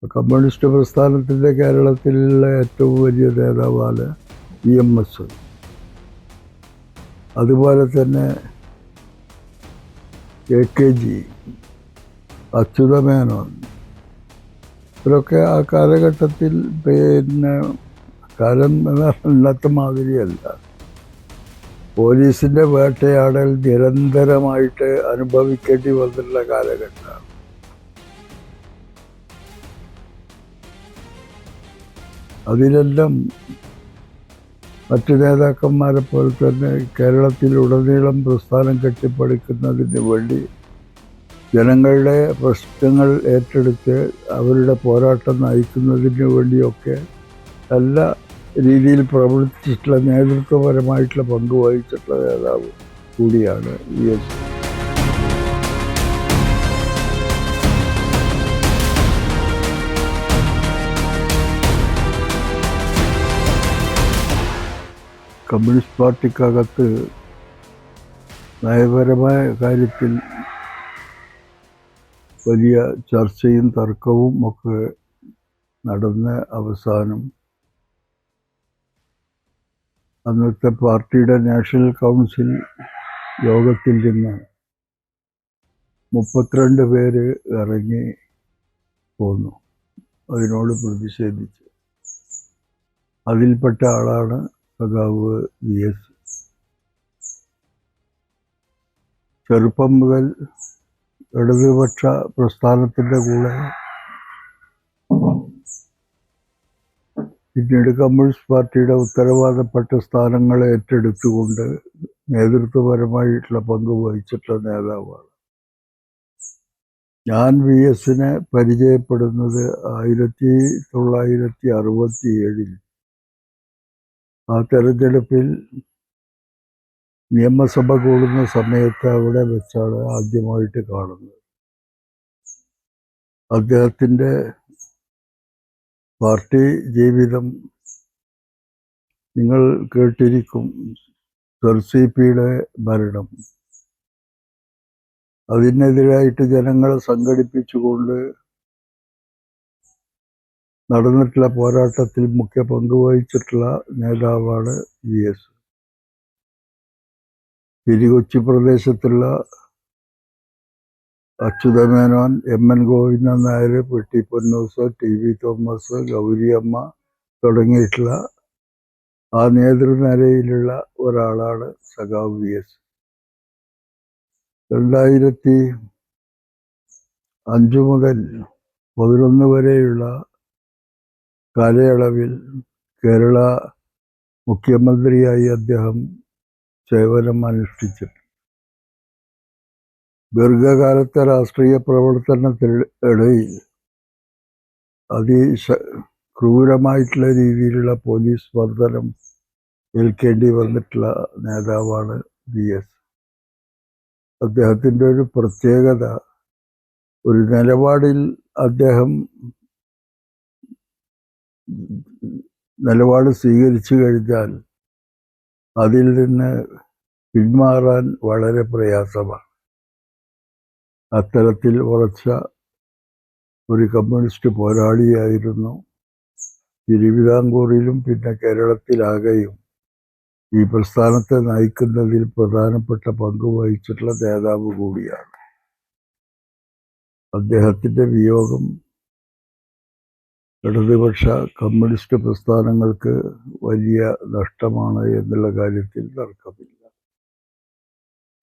Communist പ്രസ്ഥാനത്തിൻ്റെ കേരളത്തിലുള്ള ഏറ്റവും വലിയ നേതാവാണ് EMS. അതുപോലെ തന്നെ AKG, അച്യുതമേനോൻ, ഇവരൊക്കെ ആ കാലഘട്ടത്തിൽ കാലം ഇന്നത്തെ മാതിരിയല്ല. പോലീസിൻ്റെ വേട്ടയാടൽ നിരന്തരമായിട്ട് അനുഭവിക്കേണ്ടി വന്നിട്ടുള്ള കാലഘട്ടമാണ്. അതിലെല്ലാം മറ്റു നേതാക്കന്മാരെ പോലെ തന്നെ കേരളത്തിലുടനീളം പ്രസ്ഥാനം കെട്ടിപ്പടുക്കുന്നതിന് വേണ്ടി ജനങ്ങളുടെ പ്രശ്നങ്ങൾ ഏറ്റെടുത്ത് അവരുടെ പോരാട്ടം നയിക്കുന്നതിന് വേണ്ടിയൊക്കെ നല്ല രീതിയിൽ പ്രവർത്തിച്ചിട്ടുള്ള നേതൃത്വപരമായിട്ടുള്ള പങ്ക് വഹിച്ചിട്ടുള്ള നേതാവ് കൂടിയാണ് VS. കമ്മ്യൂണിസ്റ്റ് പാർട്ടിക്കകത്ത് നയപരമായ കാര്യത്തിൽ വലിയ ചർച്ചയും തർക്കവും ഒക്കെ നടന്ന അവസാനം അന്നത്തെ പാർട്ടിയുടെ നാഷണൽ കൗൺസിൽ യോഗത്തിൽ നിന്ന് 32 പേര് ഇറങ്ങി പോന്നു, അതിനോട് പ്രതിഷേധിച്ച്. അതിൽപ്പെട്ട ആളാണ് സഖാവ് VS. ചെറുപ്പം മുതൽ ഇടതുപക്ഷ പ്രസ്ഥാനത്തിൻ്റെ കൂടെ, പിന്നീട് കമ്മ്യൂണിസ്റ്റ് പാർട്ടിയുടെ ഉത്തരവാദപ്പെട്ട സ്ഥാനങ്ങൾ ഏറ്റെടുത്തുകൊണ്ട് നേതൃത്വപരമായിട്ടുള്ള പങ്ക് വഹിച്ചിട്ടുള്ള നേതാവാണ്. ഞാൻ VSനെ പരിചയപ്പെടുന്നത് 1967 ആ തെരഞ്ഞെടുപ്പിൽ നിയമസഭ കൂടുന്ന സമയത്ത് അവിടെ വെച്ചാണ് ആദ്യമായിട്ട് കാണുന്നത്. അദ്ദേഹത്തിൻ്റെ പാർട്ടി ജീവിതം നിങ്ങൾ കേട്ടിരിക്കും. SRCPയുടെ ഭരണം, അതിനെതിരായിട്ട് ജനങ്ങളെ സംഘടിപ്പിച്ചുകൊണ്ട് നടന്നിട്ടുള്ള പോരാട്ടത്തിൽ മുഖ്യ പങ്ക് വഹിച്ചിട്ടുള്ള നേതാവാണ് VS. തിരുകൊച്ചി പ്രദേശത്തുള്ള Achutha Menon, MN Govindan Nair, PT Ponnoose, TV Thomas, Gouriamma തുടങ്ങിയിട്ടുള്ള ആ നേതൃനിരയിലുള്ള ഒരാളാണ് സഖാവ് VS. 2005 മുതൽ 2011 വരെയുള്ള കാലയളവിൽ കേരള മുഖ്യമന്ത്രിയായി അദ്ദേഹം സേവനം അനുഷ്ഠിച്ചിട്ടുണ്ട്. ദീർഘകാലത്തെ രാഷ്ട്രീയ പ്രവർത്തനത്തിനിടയിൽ ക്രൂരമായിട്ടുള്ള രീതിയിലുള്ള പോലീസ് മർദ്ദനം ഏൽക്കേണ്ടി വന്നിട്ടുള്ള നേതാവാണ് VS. അദ്ദേഹത്തിൻ്റെ ഒരു പ്രത്യേകത, ഒരു നിലപാടിൽ അദ്ദേഹം നിലപാട് സ്വീകരിച്ചു കഴിഞ്ഞാൽ അതിൽ നിന്ന് പിന്മാറാൻ വളരെ പ്രയാസമാണ്. അത്തരത്തിൽ ഉറച്ച ഒരു കമ്മ്യൂണിസ്റ്റ് പോരാളിയായിരുന്നു. തിരുവിതാംകൂറിലും പിന്നെ കേരളത്തിലാകെയും ഈ പ്രസ്ഥാനത്തെ നയിക്കുന്നതിൽ പ്രധാനപ്പെട്ട പങ്ക് വഹിച്ചിട്ടുള്ള നേതാവ് കൂടിയാണ്. അദ്ദേഹത്തിൻ്റെ വിയോഗം ഇടതുപക്ഷ കമ്മ്യൂണിസ്റ്റ് പ്രസ്ഥാനങ്ങൾക്ക് വലിയ നഷ്ടമാണ് എന്നുള്ള കാര്യത്തിൽ തർക്കമില്ല.